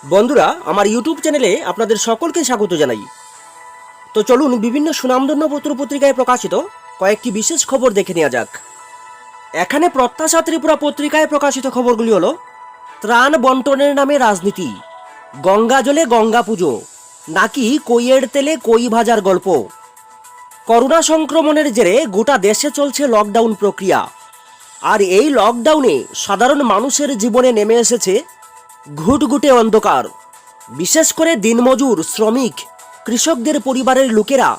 বন্ধুরা, আমার ইউটিউব চ্যানেলে আপনাদের সকলকে স্বাগত জানাই। তো চলুন বিভিন্ন সুনামধন্য পত্র পত্রিকায় প্রকাশিত কয়েকটি বিশেষ খবর দেখে নেওয়া যাক। এখানে প্রত্যাশা ত্রিপুরা পত্রিকায় প্রকাশিত খবরগুলি হলো: ত্রাণ বন্টনের নামে রাজনীতি, গঙ্গা জলে গঙ্গা পুজো, নাকি কইয়ের তেলে কই ভাজার গল্প, করোনা সংক্রমণের জেরে গোটা দেশে চলছে লকডাউন প্রক্রিয়া, আর এই লকডাউনে সাধারণ মানুষের জীবনে নেমে এসেছে ঘুটঘুটে অন্ধকার। বিশেষ করে দিনমজুর, শ্রমিক, কৃষকদের পরিবারের লোকেরা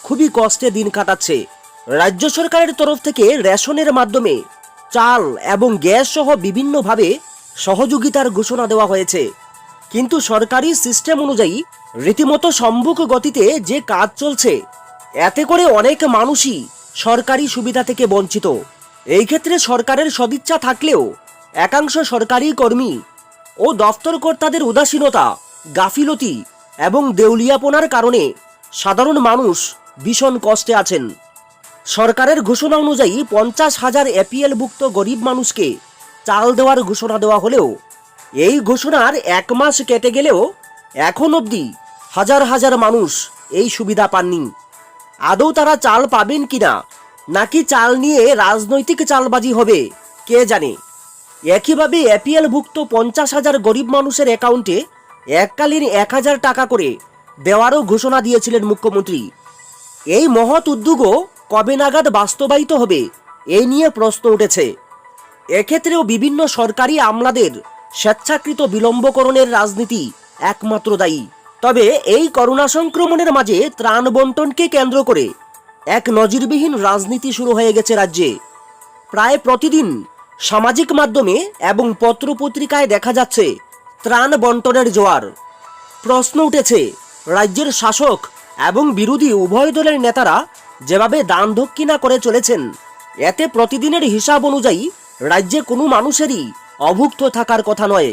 খুবই কষ্টে দিন কাটাচ্ছে। রাজ্য সরকারের তরফ থেকে রেশনের মাধ্যমে চাল এবং গ্যাস সহ বিভিন্নভাবে সহযোগিতার ঘোষণা দেওয়া হয়েছে, কিন্তু সরকারি সিস্টেম অনুযায়ী রীতিমতো সম্মুখ গতিতে যে কাজ চলছে, এতে করে অনেক মানুষই সরকারি সুবিধা থেকে বঞ্চিত। এই ক্ষেত্রে সরকারের সদিচ্ছা থাকলেও একাংশ সরকারি কর্মী ও দফতর কর্তাদের উদাসীনতা, গাফিলতি এবং দেউলিয়াপনার কারণে সাধারণ মানুষ ভীষণ কষ্টে আছেন। সরকারের ঘোষণা অনুযায়ী 50,000 এপিএলভুক্ত গরিব মানুষকে চাল দেওয়ার ঘোষণা দেওয়া হলেও এই ঘোষণার 1 মাস কেটে গেলেও এখন অবধি হাজার হাজার মানুষ এই সুবিধা পাননি। আদৌ তারা চাল পাবেন কিনা, নাকি চাল নিয়ে রাজনৈতিক চালবাজি হবে, কে জানে। একইভাবে এপিএলভুক্ত 50,000 গরিব মানুষের অ্যাকাউন্টে এককালীন 1,000 টাকা করে দেওয়ারও ঘোষণা দিয়েছিলেন মুখ্যমন্ত্রী। এই মহৎ উদ্যোগও কবে নাগাদ বাস্তবায়িত হবে, এই নিয়ে প্রশ্ন উঠেছে। এক্ষেত্রেও বিভিন্ন সরকারি আমলাদের স্বেচ্ছাকৃত বিলম্বকরণের রাজনীতি একমাত্র দায়ী। তবে এই করোনা সংক্রমণের মাঝে ত্রাণ বন্টনকে কেন্দ্র করে এক নজিরবিহীন রাজনীতি শুরু হয়ে গেছে রাজ্যে। প্রায় প্রতিদিন সামাজিক মাধ্যমে এবং পত্রপত্রিকায় দেখা যাচ্ছে ত্রাণ বন্টনের জোয়ার। প্রশ্ন উঠেছে, রাজ্যের শাসক এবং বিরোধী উভয় দলের নেতারা যেভাবে দান দক্ষিণা করে চলেছেন, এতে প্রতিদিনের হিসাব অনুযায়ী রাজ্যে কোনো মানুষেরই অভুক্ত থাকার কথা নয়,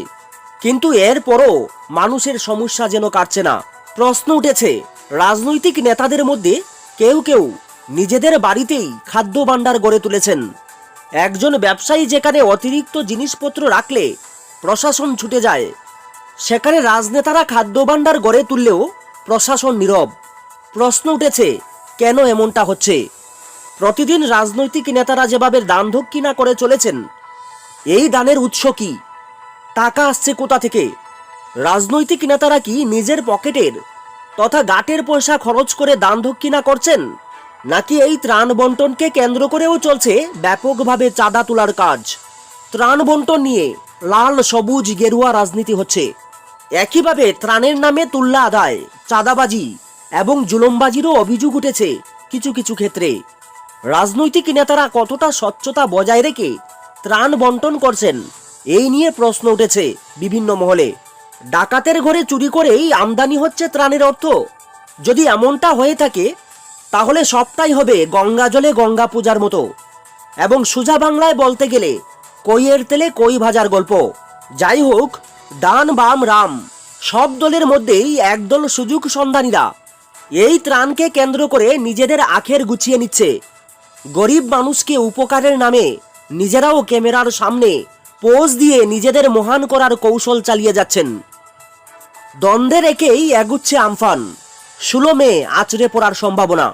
কিন্তু এরপরও মানুষের সমস্যা যেন কাটছে না। প্রশ্ন উঠেছে, রাজনৈতিক নেতাদের মধ্যে কেউ কেউ নিজেদের বাড়িতেই খাদ্য ভাণ্ডার গড়ে তুলেছেন। একজন ব্যবসায়ী যেখানে অতিরিক্ত জিনিসপত্র রাখলে প্রশাসন ছুটে যায়, সেখানে রাজনেতারা খাদ্য ভাণ্ডার গড়ে তুললেও প্রশাসন নীরব। প্রশ্ন উঠেছে, কেন এমনটা হচ্ছে? প্রতিদিন রাজনৈতিক নেতারা যেভাবে দান দক্ষিণা করে চলেছেন, এই দানের উৎস কি? টাকা আসছে কোথা থেকে? রাজনৈতিক নেতারা কি নিজের পকেটের তথা গাটের পয়সা খরচ করে দান দক্ষিণা করছেন, নাকি এই ত্রাণ বন্টনকে কেন্দ্র করেও চলছে ব্যাপকভাবে চাঁদা তোলার কাজ? ত্রাণ বন্টন নিয়ে লাল সবুজ গেরুয়া রাজনীতি হচ্ছে। একইভাবে ত্রাণের নামে তুল্লা আদায়, চাঁদাবাজি এবং জুলুমবাজিরও অভিযোগ উঠেছে কিছু কিছু ক্ষেত্রে। রাজনৈতিক নেতারা কতটা স্বচ্ছতা বজায় রেখে ত্রাণ বন্টন করছেন, এই নিয়ে প্রশ্ন উঠেছে বিভিন্ন মহলে। ডাকাতের ঘরে চুরি করেই আমদানি হচ্ছে ত্রাণের অর্থ? যদি এমনটা হয়ে থাকে, তাহলে সবটাই হবে গঙ্গা জলে গঙ্গা পূজার মতো, এবং সোজা বাংলায় বলতে গেলে কইয়ের তেলে কই ভাজার গল্প। যাই হোক, ডান বাম রাম সব দলের মধ্যেই একদল সুযোগ সন্ধানীরা এই ত্রাণকে কেন্দ্র করে নিজেদের আখের গুছিয়ে নিচ্ছে। গরিব মানুষকে উপকারের নামে নিজেরাও ক্যামেরার সামনে পোজ দিয়ে নিজেদের মহান করার কৌশল চালিয়ে যাচ্ছেন। দ্বন্দ্বের একেই এগুচ্ছে আমফান, 16 মে আছড়ে পড়ার সম্ভাবনা।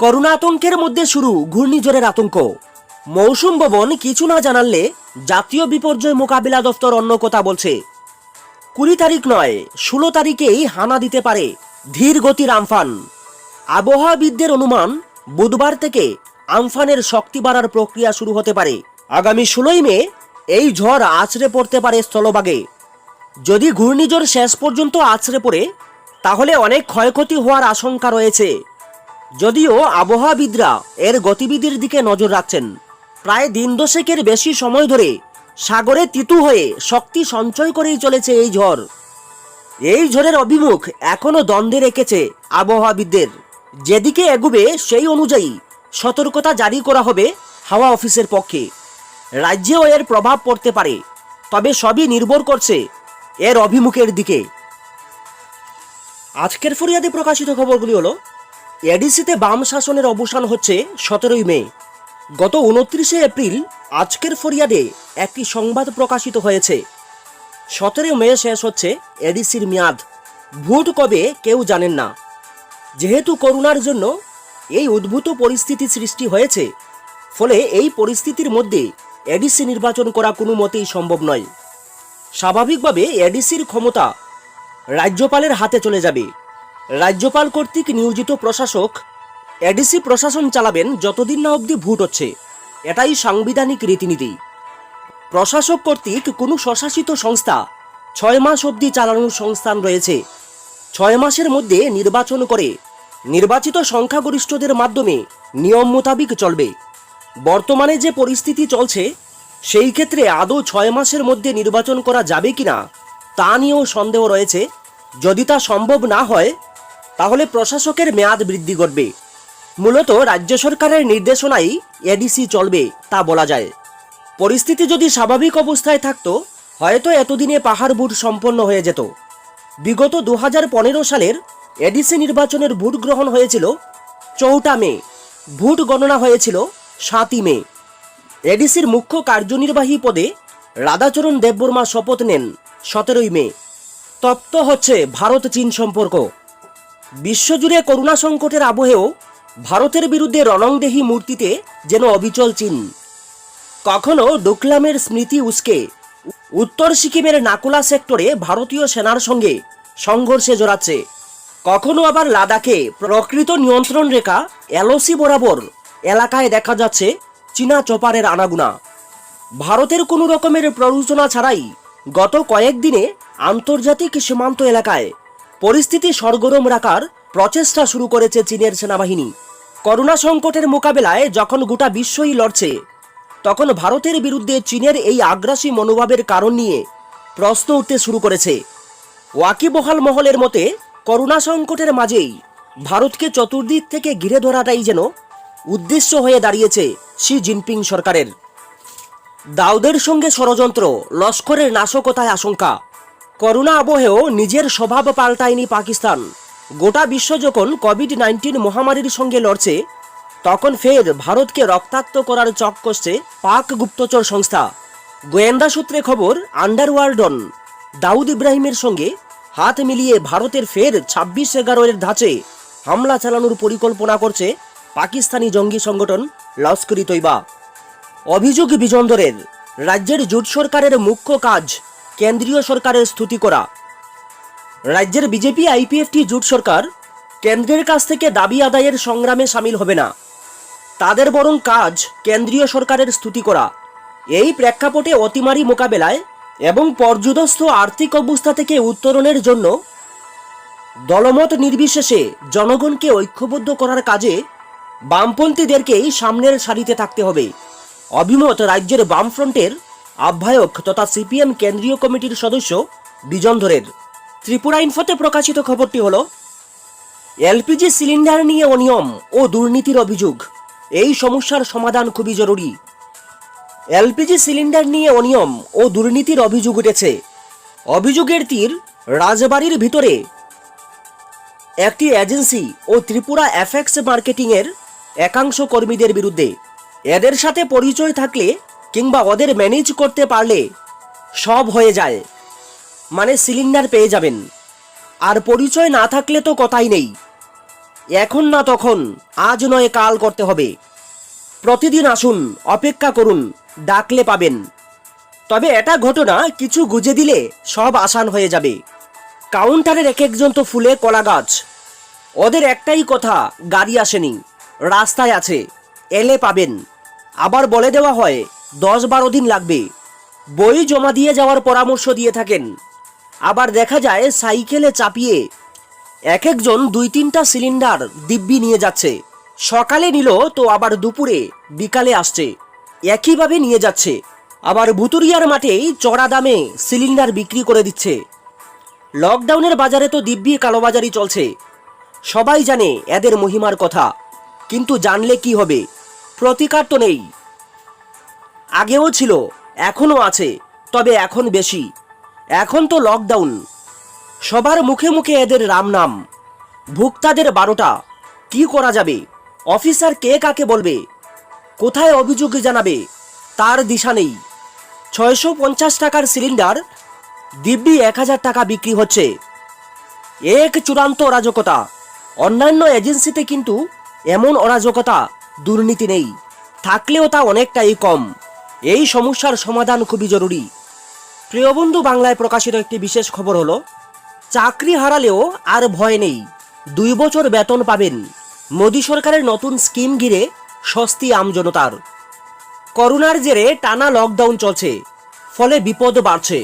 করোনা আতঙ্কের মধ্যে শুরু ঘূর্ণিঝড়ের আতঙ্ক। মৌসুম ভবন কিছু না জানালে জাতীয় বিপর্যয় মোকাবিলা দফতর অন্য কথা বলছে। 20 তারিখ নয়, 16 তারিখেই হানা দিতে পারে ধীর গতির আমফান। আবহাওয়াবিদদের অনুমান, বুধবার থেকে আমফানের শক্তি বাড়ার প্রক্রিয়া শুরু হতে পারে। আগামী 16 মে এই ঝড় আছড়ে পড়তে পারে স্থলভাগে। যদি ঘূর্ণিঝড় শেষ পর্যন্ত আছড়ে পড়ে, তাহলে অনেক ক্ষয়ক্ষতি হওয়ার আশঙ্কা রয়েছে। যদিও আবহাওয়াবিদরা এর গতিবিধির দিকে নজর রাখছেন। প্রায় দিন দশেকের বেশি সময় ধরে সাগরে তিতু হয়ে শক্তি সঞ্চয় করেই চলেছে এই ঝড়। এই ঝড়ের অভিমুখ এখনো দ্বন্দ্বে রেখেছে আবহাওয়াবিদদের। যেদিকে এগুবে সেই অনুযায়ী সতর্কতা জারি করা হবে হাওয়া অফিসের পক্ষে। রাজ্যেও এর প্রভাব পড়তে পারে, তবে সবই নির্ভর করছে এর অভিমুখের দিকে। আজকের ফরিয়াদে প্রকাশিত খবরগুলি হলো: এডিসিতে বাম শাসনের অবসান হচ্ছে 17 মে। গত 29 এপ্রিল আজকের ফরিয়াদে একটি সংবাদ প্রকাশিত হয়েছে। 17 মে শেষ হচ্ছে এডিসির মেয়াদ। ভোট কবে কেউ জানেন না। যেহেতু করোনার জন্য এই উদ্ভূত পরিস্থিতি সৃষ্টি হয়েছে, ফলে এই পরিস্থিতির মধ্যে এডিসি নির্বাচন করা কোনো মতেই সম্ভব নয়। স্বাভাবিকভাবে এডিসির ক্ষমতা রাজ্যপালের হাতে চলে যাবে। রাজ্যপাল কর্তৃক নিয়োজিত প্রশাসক এডিসি প্রশাসন চালাবেন যতদিন না অবধি ভোট হচ্ছে। এটাই সাংবিধানিক রীতিনীতি। প্রশাসক কর্তৃক কোনো স্বশাসিত সংস্থা 6 মাস অবধি চালানোর সংস্থান রয়েছে। 6 মাসের মধ্যে নির্বাচন করে নির্বাচিত সংখ্যাগরিষ্ঠদের মাধ্যমে নিয়ম মোতাবিক চলবে। বর্তমানে যে পরিস্থিতি চলছে, সেই ক্ষেত্রে আদৌ 6 মাসের মধ্যে নির্বাচন করা যাবে কিনা তা নিয়েও সন্দেহ রয়েছে। যদি তা সম্ভব না হয়, তাহলে প্রশাসকের মেয়াদ বৃদ্ধি ঘটবে। মূলত রাজ্য সরকারের নির্দেশনায় এডিসি চলবে তা বলা যায়। পরিস্থিতি যদি স্বাভাবিক অবস্থায় থাকতো, হয়তো এতদিনে পাহাড় ভোট সম্পন্ন হয়ে যেত। বিগত 2015 সালের এডিসি নির্বাচনের ভোট গ্রহণ হয়েছিল 4 মে, ভোট গণনা হয়েছিল 7 মে। এডিসির মুখ্য কার্যনির্বাহী পদে রাধাচরণ দেববর্মা শপথ নেন 17 মে। তপ্ত হচ্ছে ভারত চীন সম্পর্ক। বিশ্বজুড়ে করোনা সংকটের আবহেও ভারতের বিরুদ্ধে রণংদেহী মূর্তিতে যেন অবিচল চীন। কখনো ডোকলামের স্মৃতি উস্কে উত্তর সিকিমের নাকুলা সেক্টরে ভারতীয় সেনার সঙ্গে সংঘর্ষে জড়াচ্ছে, কখনো আবার লাদাখে প্রকৃত নিয়ন্ত্রণ রেখা এলওসি বরাবর এলাকায় দেখা যাচ্ছে চীনা চপারের আনাগুনা। ভারতের কোনো রকমের প্ররোচনা ছাড়াই গত কয়েকদিনে আন্তর্জাতিক সীমান্ত এলাকায় পরিস্থিতি সরগরম রাখার প্রচেষ্টা শুরু করেছে চীনের সেনাবাহিনী। করোনা সংকটের মোকাবেলায় যখন গোটা বিশ্বই লড়ছে, তখন ভারতের বিরুদ্ধে চীনের এই আগ্রাসী মনোভাবের কারণ নিয়ে প্রশ্ন উঠতে শুরু করেছে। ওয়াকিবহাল মহলের মতে, করোনা সংকটের মাঝেই ভারতকে চতুর্দিক থেকে ঘিরে ধরাটাই যেন উদ্দেশ্য হয়ে দাঁড়িয়েছে শি জিনপিং সরকারের। দাউদের সঙ্গে ষড়যন্ত্র, লস্করের নাশকতায় আশঙ্কা। করোনা আবহেও নিজের স্বভাব পাল্টায়নি পাকিস্তান। গোটা বিশ্ব যখন কোভিড-19 মহামারীর সঙ্গে লড়ছে, তখন ফের ভারতকে রক্তাক্ত করার চক কষছে পাক গুপ্তচর সংস্থা। গোয়েন্দা সূত্রে খবর, আন্ডারওয়ার্ল্ড ডন দাউদ ইব্রাহিমের সঙ্গে হাত মিলিয়ে ভারতের ফের 26/11 এর ধাঁচে হামলা চালানোর পরিকল্পনা করছে পাকিস্তানি জঙ্গি সংগঠন লস্কর ই তৈবা। অভিযোগ বিজন্দরের, রাজ্যের জোট সরকারের মুখ্য কাজ কেন্দ্রীয় সরকারের স্তুতি করা। রাজ্যের বিজেপি আইপিএফটি জোট সরকার কেন্দ্রের কাছ থেকে দাবি আদায়ের সংগ্রামে সামিল হবে না, তাদের বরং কাজ কেন্দ্রীয় সরকারের স্তুতি করা। এই প্রেক্ষাপটে অতিমারি মোকাবেলায় এবং পর্যুদস্ত আর্থিক অবস্থা থেকে উত্তরণের জন্য দলমত নির্বিশেষে জনগণকে ঐক্যবদ্ধ করার কাজে বামপন্থীদেরকেই সামনের সারিতে থাকতে হবে। অভিমত রাজ্যের বামফ্রন্টের আহ্বায়ক তথা সিপিএম কেন্দ্রীয় কমিটির সদস্য বিজনধরের। ত্রিপুরা ইনফোতে প্রকাশিত খবরটি হলো, এলপিজি সিলিন্ডার নিয়ে অনিয়ম ও দুর্নীতির অভিযোগ। এই সমস্যার সমাধান খুবই জরুরি। এলপিজি সিলিন্ডার নিয়ে অনিয়ম ও দুর্নীতির অভিযোগ উঠেছে। অভিযোগের তীর রাজবাড়ির ভিতরে একটি এজেন্সি ও ত্রিপুরা এফএক্স মার্কেটিং এর একাংশ কর্মীদের বিরুদ্ধে। এদের সাথে পরিচয় থাকলে কিংবা ওদের ম্যানেজ করতে পারলে সব হয়ে যায়, মানে সিলিন্ডার পেয়ে যাবেন। আর পরিচয় না থাকলে তো কথাই নেই। এখন না তখন, আজ নয় কাল করতে হবে। প্রতিদিন আসুন, অপেক্ষা করুন, ডাকলে পাবেন। তবে এটা ঘটনা কিছু গুজে দিলে সব আসান হয়ে যাবে। কাউন্টারের এক একজন তো ফুলে কলা গাছ। ওদের একটাই কথা, গাড়ি আসেনি, রাস্তায় আছে, এলে পাবেন। আবার বলে দেওয়া হয় 10-12 দিন লাগবে। বই জমা দিয়ে যাওয়ার পরামর্শ দিয়ে থাকেন। আবার দেখা যায় সাইকেলে চাপিয়ে এক একজন 2-3টা সিলিন্ডার দিব্যি নিয়ে যাচ্ছে। সকালে নিল তো আবার দুপুরে বিকালে আসছে, একইভাবে নিয়ে যাচ্ছে। আবার ভুতুরিয়ার মাঠেই চড়া দামে সিলিন্ডার বিক্রি করে দিচ্ছে। লকডাউনের বাজারে তো দিব্যি কালোবাজারি চলছে। সবাই জানে এদের মহিমার কথা, কিন্তু জানলে কি হবে? প্রতিকার তো নেই। আগেও ছিল, এখনো আছে, তবে এখন বেশি। এখন তো লকডাউন, সবার মুখে মুখে এদের রাম নাম। ভোক্তাদের 12টা। কি করা যাবে? অফিসার কে কাকে বলবে, কোথায় অভিযোগ জানাবে, তার দিশা নেই। 650 টাকার সিলিন্ডার দিব্যি 1000 টাকা বিক্রি হচ্ছে। এক চূড়ান্ত অরাজকতা। অন্যান্য এজেন্সিতে কিন্তু এমন অরাজকতা, দুর্নীতি নেই, থাকলেও তা অনেকটাই কম। এই সমস্যার সমাধান খুবই জরুরি। প্রিয় বন্ধু, বাংলায় প্রকাশিত একটি বিশেষ খবর হলো, চাকরি হারালেও আর ভয় নেই, 2 বছর বেতন পাবেন। মোদী সরকারের নতুন স্কিম ঘিরে স্বস্তি আমজনতার। করোনার জেরে টানা লকডাউন চলছে, ফলে বিপদ বাড়ছে।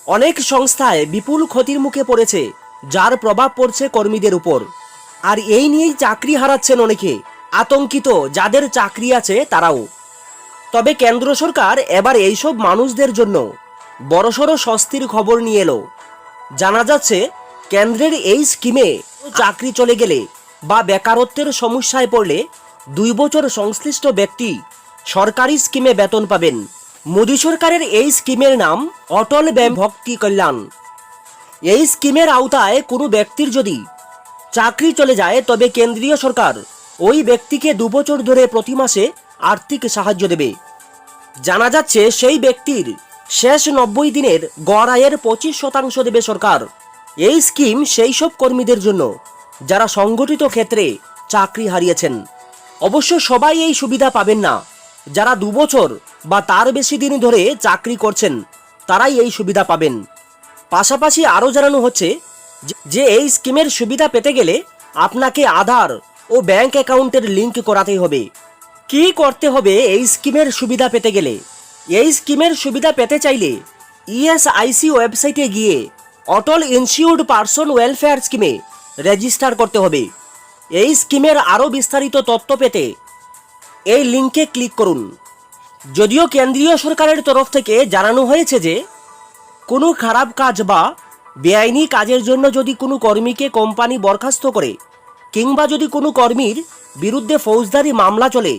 অনেক সংস্থায় বিপুল ক্ষতির মুখে পড়েছে, যার প্রভাব পড়ছে কর্মীদের উপর। আর এই নিয়েই চাকরি হারাচ্ছেন অনেকে, আতঙ্কিত যাদের চাকরি আছে তারাও। তবে কেন্দ্র সরকার এবার এইসব মানুষদের জন্য বড়সড় স্বস্তির খবর নিয়ে এলো। জানা যাচ্ছে, কেন্দ্রের এই স্কিমে চাকরি চলে গেলে বা বেকারত্বের সমস্যায় পড়লে 2 বছর সংশ্লিষ্ট ব্যক্তি সরকারি স্কিমে বেতন পাবেন। মোদী সরকারের এই স্কিমের নাম অটল ব্যয় ভক্তি কল্যাণ। এই স্কিমের আওতায় কোনো ব্যক্তির যদি চাকরি চলে যায়, তবে কেন্দ্রীয় সরকার ওই ব্যক্তিকে 2 বছর ধরে প্রতি মাসে আর্থিক সাহায্য দেবে। জানা যাচ্ছে, সেই ব্যক্তির শেষ 90 দিনের গড় আয়ের 25% দেবে সরকার। এই স্কিম সেই সব কর্মীদের জন্য যারা সংগঠিত ক্ষেত্রে চাকরি হারিয়েছেন। অবশ্য সবাই এই সুবিধা পাবেন না। যারা 2 বছর বা তার বেশি দিন ধরে চাকরি করছেন তারাই এই সুবিধা পাবেন। পাশাপাশি আরও জানানো হচ্ছে যে এই স্কিমের সুবিধা পেতে গেলে আপনাকে আধার ও ব্যাংক অ্যাকাউন্টের লিঙ্ক করাতে হবে। কি করতে হবে এই স্কিমের সুবিধা পেতে গেলে? এই স্কিমের সুবিধা পেতে চাইলে ইএসআইসি ওয়েবসাইটে গিয়ে অটল ইনশিওর্ড পারসন ওয়েলফেয়ার স্কিমে রেজিস্টার করতে হবে। এই স্কিমের আরও বিস্তারিত তথ্য পেতে এই লিঙ্কে ক্লিক করুন। যদিও কেন্দ্রীয় সরকারের তরফ থেকে জানানো হয়েছে যে, কোনো খারাপ কাজ বা বেআইনি কাজের জন্য যদি কোনো কর্মীকে কোম্পানি বরখাস্ত করে, কিংবা যদি কোনো কর্মীর বিরুদ্ধে ফৌজদারি মামলা চলে,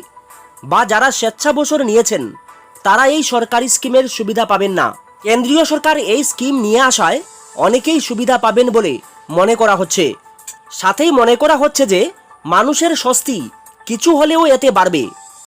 বা যারা স্বেচ্ছাবসর নিয়েছেন তারা এই সরকারি স্কিমের সুবিধা পাবেন না। কেন্দ্রীয় সরকার এই স্কিম নিয়ে আসায় অনেকেই সুবিধা পাবেন বলে মনে করা হচ্ছে। সাথেই মনে করা হচ্ছে যে মানুষের স্বস্তি কিছু হলেও এতে বাড়বে।